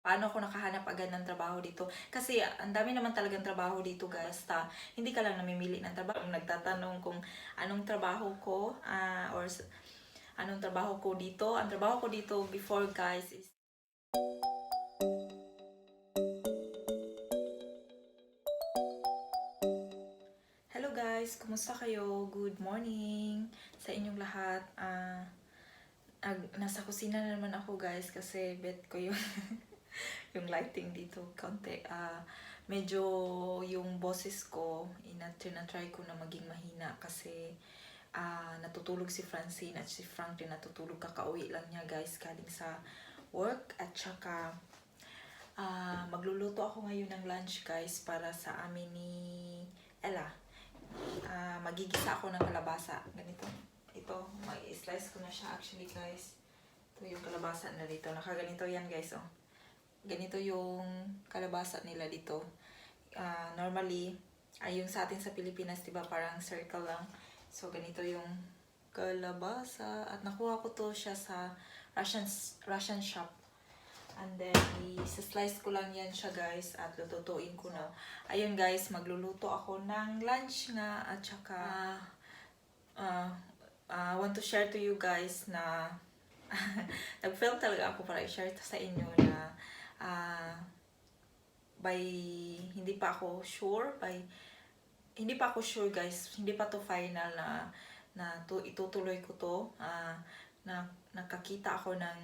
paano ako nakahanap agad ng trabaho dito. Kasi ang dami naman talagang trabaho dito guys. Basta hindi ka lang namimili ng trabaho. Nagtatanong kung anong trabaho ko anong trabaho ko dito. Ang trabaho ko dito before guys is hello guys, kumusta kayo? Good morning sa inyong lahat. Nasa kusina na naman ako guys kasi bet ko yung yung lighting dito konti. Medyo yung boses ko tinatry ko na maging mahina kasi natutulog si Francine at si Frank din natutulog. Kakauwi lang niya guys galing sa work at saka magluluto ako ngayon ng lunch guys para sa amin ni Ella. Magigisa ako ng kalabasa. Ganito. Ito, mag-slice ko na siya actually guys. Ito yung kalabasa na dito. Nakaganito yan guys oh. Ganito yung kalabasa nila dito. Normally, yung sa atin sa Pilipinas, diba parang circle lang. So, ganito yung kalabasa. At nakuha ko to siya sa Russian shop. And then, i-slice ko lang yan siya guys at lututuin ko na. Ayun guys, magluluto ako ng lunch nga at saka want to share to you guys na nag-film talaga ako para i-share to sa inyo na hindi pa ako sure guys, hindi pa to final na itutuloy ko to. Nakakita ako ng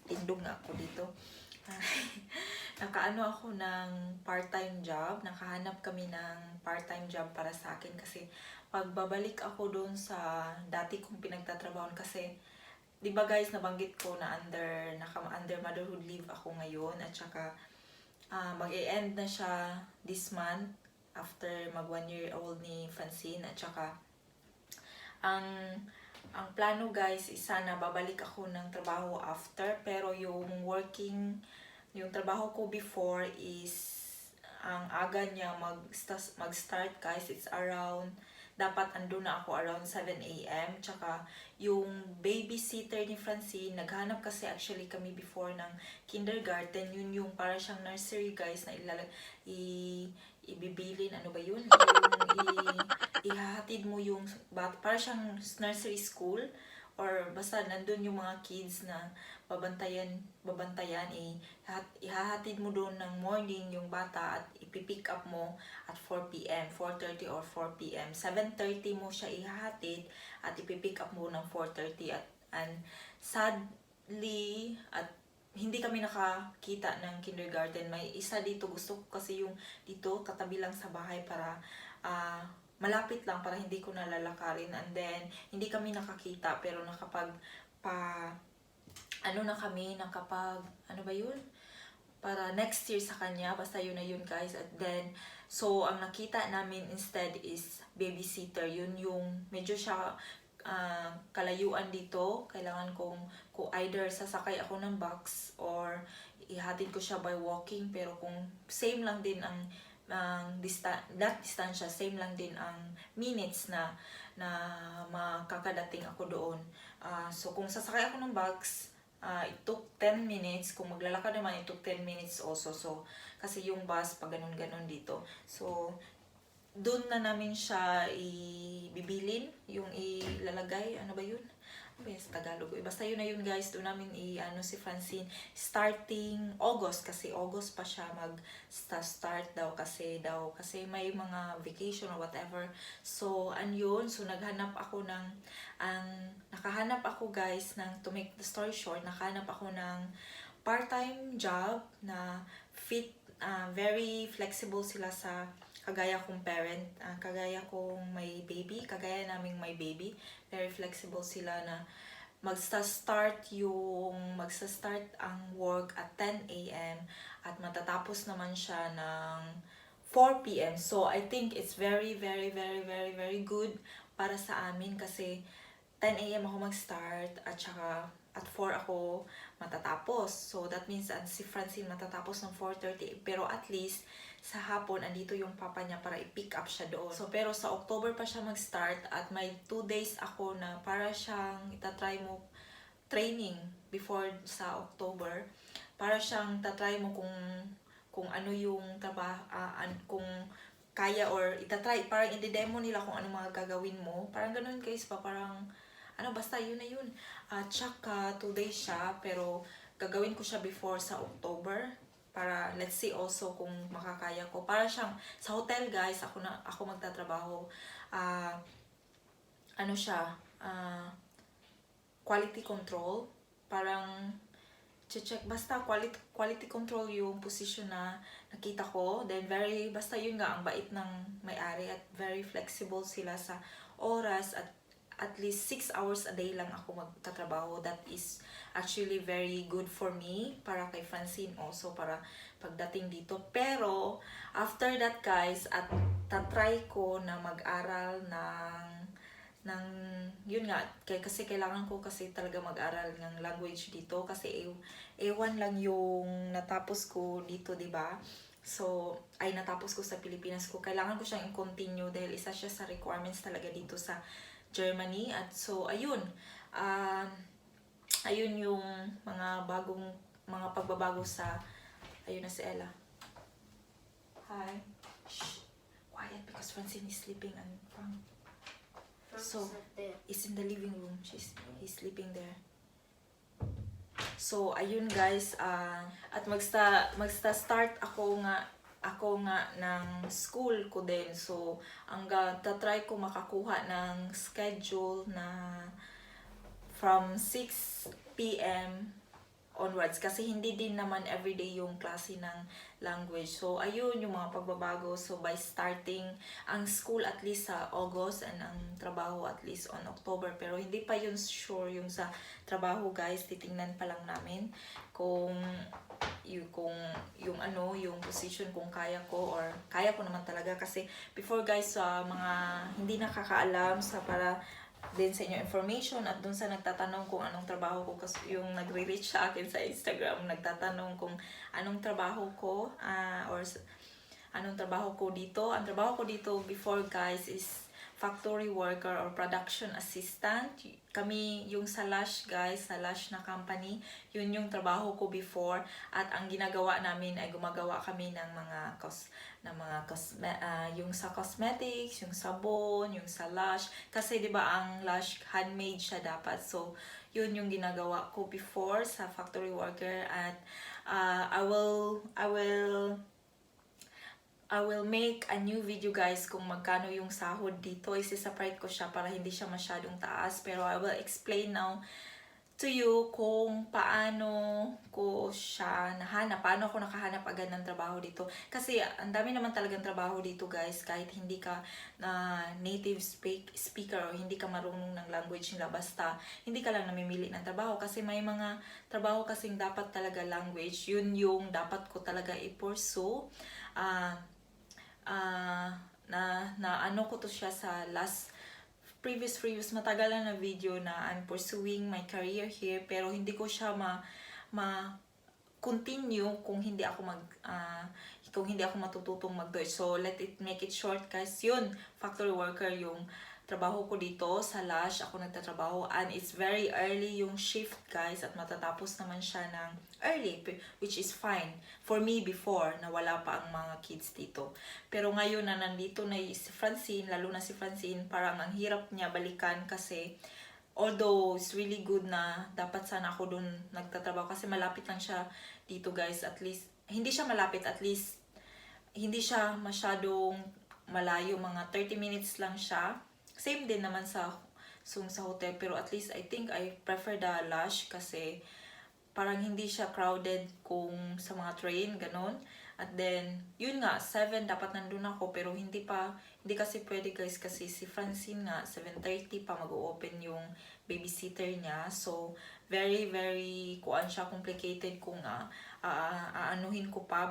tindog nga ako dito. Nakaano ako ng part-time job. Nakahanap kami ng part-time job para sa akin kasi pagbabalik ako doon sa dati kong pinagtatrabahoan kasi 'di ba guys, nabanggit ko na under motherhood leave ako ngayon at saka mag-e-end na siya this month after mag 1 year old ni Francine at saka ang plano guys is sana babalik ako ng trabaho after, pero yung trabaho ko before is ang aga niya mag-start guys. It's around, dapat ando na ako around 7 a.m. Tsaka yung babysitter ni Francine, naghanap kasi actually kami before ng kindergarten. Yun yung para siyang nursery guys na ibibilin, ano ba yun? Ihahatid mo yung para siyang nursery school or basta nandun yung mga kids na babantayan, ihahatid mo doon ng morning yung bata at ipipick up mo at 4 p.m., 4:30 or 4 p.m. 7:30 mo siya ihahatid at ipipick up mo ng 4:30 and sadly at hindi kami nakakita ng kindergarten. May isa dito, gusto ko kasi yung dito katabi lang sa bahay para malapit lang para hindi ko nalalakarin, and then hindi kami nakakita pero ano ba yun? Para next year sa kanya, basta yun na yun guys. At then, so ang nakita namin instead is babysitter. Yun yung medyo siya kalayuan dito. Kailangan kung either sasakay ako ng bus or ihatid ko siya by walking, pero kung same lang din ang distansya, same lang din ang minutes na makakadating ako doon. So kung sasakay ako ng bus, it took 10 minutes. Kung maglalakad naman, it took 10 minutes also. So kasi yung bus pag ganun-ganon dito. So doon na namin siya ibibilin, yung ilalagay, ano ba yun? Ano ba yun sa Tagalog? Basta yun na yun guys, doon namin si Francine starting August, kasi August pa siya mag-start daw kasi may mga vacation or whatever. So yun, so nakahanap ako guys to make the story short, nakahanap ako ng part-time job na very flexible sila sa kagaya kong parent, kagaya kong may baby, kagaya naming may baby. Very flexible sila na magsa-start ang work at 10 a.m. at matatapos naman siya ng 4 p.m. So I think it's very, very, very, very, very good para sa amin kasi 10 a.m. ako mag-start at saka at 4 ako matatapos. So that means si Francine matatapos ng 4:30, pero at least sa hapon andito yung papa niya para i-pick up siya doon. So pero sa October pa siya mag-start at may 2 days ako na para siyang itatry mo training before sa October. Para siyang tatry mo kung ano yung kung kaya or itatry, parang i-demo nila kung ano mga gagawin mo. Parang ganun guys pa, parang basta yun na yun. Tsaka 2 days siya, pero gagawin ko siya before sa October para let's see also kung makakaya ko. Para siyang sa hotel guys, ako magtatrabaho. Siya, quality control, parang check basta quality control yung position na nakita ko. Then basta yun nga, ang bait ng may-ari at very flexible sila sa oras, at least 6 hours a day lang ako magtatrabaho. That is actually very good for me, para kay Francine also, para pagdating dito. Pero after that guys, at tatry ko na mag-aral ng yun nga, kasi kailangan ko kasi talaga mag-aral ng language dito, kasi ewan lang yung natapos ko dito, 'di ba? So natapos ko sa Pilipinas ko, kailangan ko siyang i-continue dahil isa siya sa requirements talaga dito sa Germany. At so ayun, ayun yung mga pagbabago sa, ayun na si Ella. Hi. Shh. Quiet because Francine is sleeping and so it's in the living room. He's sleeping there. So ayun guys, at magsta-start ako nga ng school ko din. So tatry ko makakuha ng schedule na from 6 p.m. onwards, kasi hindi din naman everyday yung klase ng language. So ayun yung mga pagbabago. So by starting ang school at least sa August, and ang trabaho at least on October, pero hindi pa yun sure yung sa trabaho guys. Titingnan pa lang namin kung yung position, kung kaya ko, or kaya ko naman talaga. Kasi before guys, sa mga hindi nakakaalam, para din sa inyo information, at dun sa nagtatanong kung anong trabaho ko, kasi yung nagre-reach sa akin sa Instagram, nagtatanong kung anong trabaho ko, or anong trabaho ko dito. Ang trabaho ko dito before guys is factory worker or production assistant. Kami yung sa Lush guys, sa Lush na company, yun yung trabaho ko before. At ang ginagawa namin ay gumagawa kami ng yung sa cosmetics, yung sabon, yung sa Lush. Kasi 'di ba ang Lush handmade siya dapat. So yun yung ginagawa ko before sa factory worker. At I will make a new video guys kung magkano yung sahod dito. Isi-separate ko siya para hindi siya masyadong taas. Pero I will explain now to you kung paano ko siya nahanap. Paano ako nakahanap agad ng trabaho dito. Kasi ang dami naman talagang trabaho dito guys. Kahit hindi ka native speaker o hindi ka marunong ng language nila. Basta hindi ka lang namimili ng trabaho. Kasi may mga trabaho kasing dapat talaga language. Yun yung dapat ko talaga i-pursue. Ko to siya sa previous matagal na video na I'm pursuing my career here, pero hindi ko siya continue kung hindi ako matututong mag-Deutsch. So make it short guys. Yun, factory worker yung trabaho ko dito sa Lush. Ako nagtatrabaho, and it's very early yung shift guys, at matatapos naman siya ng early, which is fine for me before na wala pa ang mga kids dito. Pero ngayon na nandito na si Francine, lalo na si Francine, parang ang hirap niya balikan, kasi although it's really good na dapat sana ako dun nagtatrabaho, kasi malapit lang siya dito guys. At least hindi siya malapit, at least hindi siya masyadong malayo, mga 30 minutes lang siya. Same din naman sa hotel, pero at least I think I prefer the Lush, kasi parang hindi siya crowded kung sa mga train, ganun. At then, yun nga, 7 dapat nandun ako, pero hindi kasi pwede guys, kasi si Francine nga, 7:30 pa mag-open yung babysitter niya. So, very, very, complicated kung aanuhin ko pa,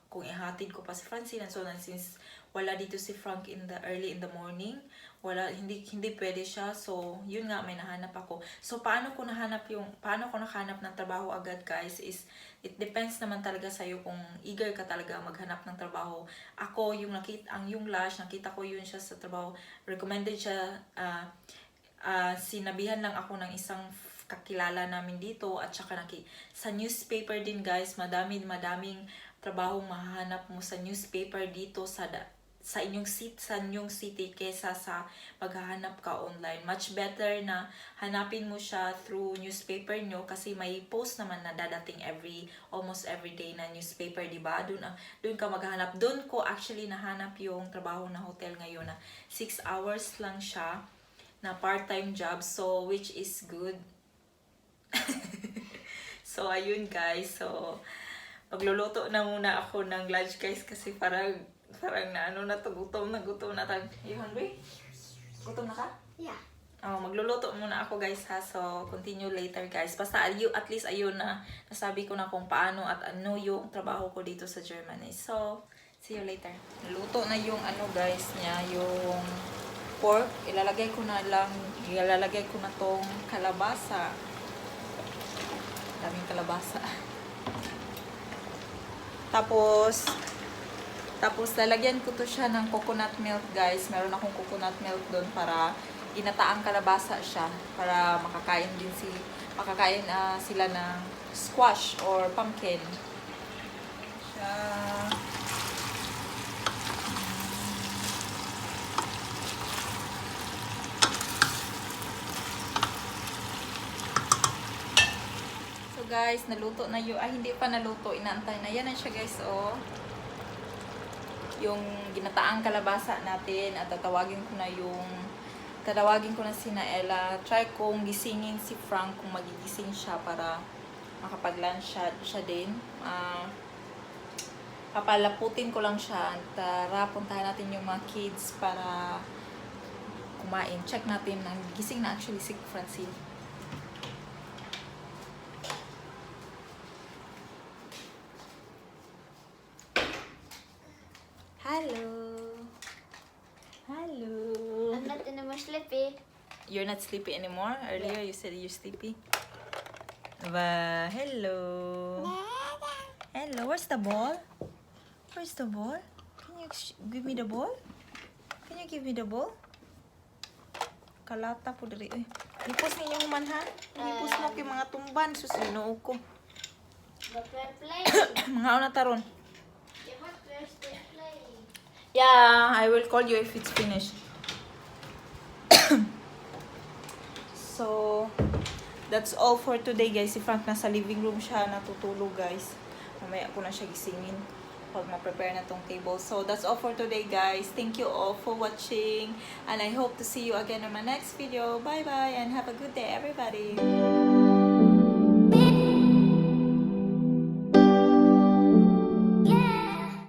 kung ihatid ko pa si Francine. And so, since wala dito si Frank early in the morning, hindi pwede siya. So yun nga, may nahanap ako. So paano ko nakahanap ng trabaho agad guys, is it depends naman talaga sa iyo kung eager ka talaga maghanap ng trabaho. Ako yung Lush, nakita ko yun siya sa trabaho, recommended siya, sinabihan lang ako ng isang kakilala namin dito at saka sa newspaper din guys, madaming trabaho mahahanap mo sa newspaper dito sa inyong city kesa sa maghahanap ka online. Much better na hanapin mo siya through newspaper nyo kasi may post naman na dadating almost every day na newspaper, di ba? Doon ka maghahanap. Doon ko actually nahanap yung trabaho na hotel ngayon na 6 hours lang siya na part-time job, so which is good. So ayun guys, so magluluto na muna ako ng lunch guys kasi parang na gutom na tag. You hungry? Gutom na ka? Yeah. Magluluto muna ako guys ha, so continue later guys. Basta at least ayun na nasabi ko na kung paano at ano yung trabaho ko dito sa Germany. So see you later. Luto na yung guys niya, yung pork. Ilalagay ko na tong kalabasa. Daming kalabasa. Tapos lalagyan ko to siya ng coconut milk guys. Meron akong coconut milk doon para ginataang kalabasa siya para makakain sila ng squash or pumpkin. Siya. So guys, naluto na yun. Hindi pa naluto. Inaantay na. Yan na siya guys, oh. Yung ginataang kalabasa natin at tatawagin ko na si Naela. Try kong gisingin si Frank kung magigising siya para makapag-lunch siya din. Papalaputin ko lang siya at tara, puntahan natin yung mga kids para kumain. Check natin. Gising na actually si Francine. Hello. I'm not anymore sleepy. You're not sleepy anymore? Earlier you said you're sleepy. Hello. Hello. Where's the ball? Where's the ball? Can you give me the ball? Can you give me the ball? Kalata po diri. Hipos ninyong man ha. Hipos mo kay mga tumban. Susino ko. But we're playing. Mga una taron. Yeah, but we're still playing. Yeah, I will call you if it's finished. So, that's all for today guys. Si Frank nasa living room siya natutulog guys. Mamaya ko na siya gisingin pag ma-prepare na tong table. So, that's all for today guys. Thank you all for watching. And I hope to see you again on my next video. Bye bye and have a good day everybody.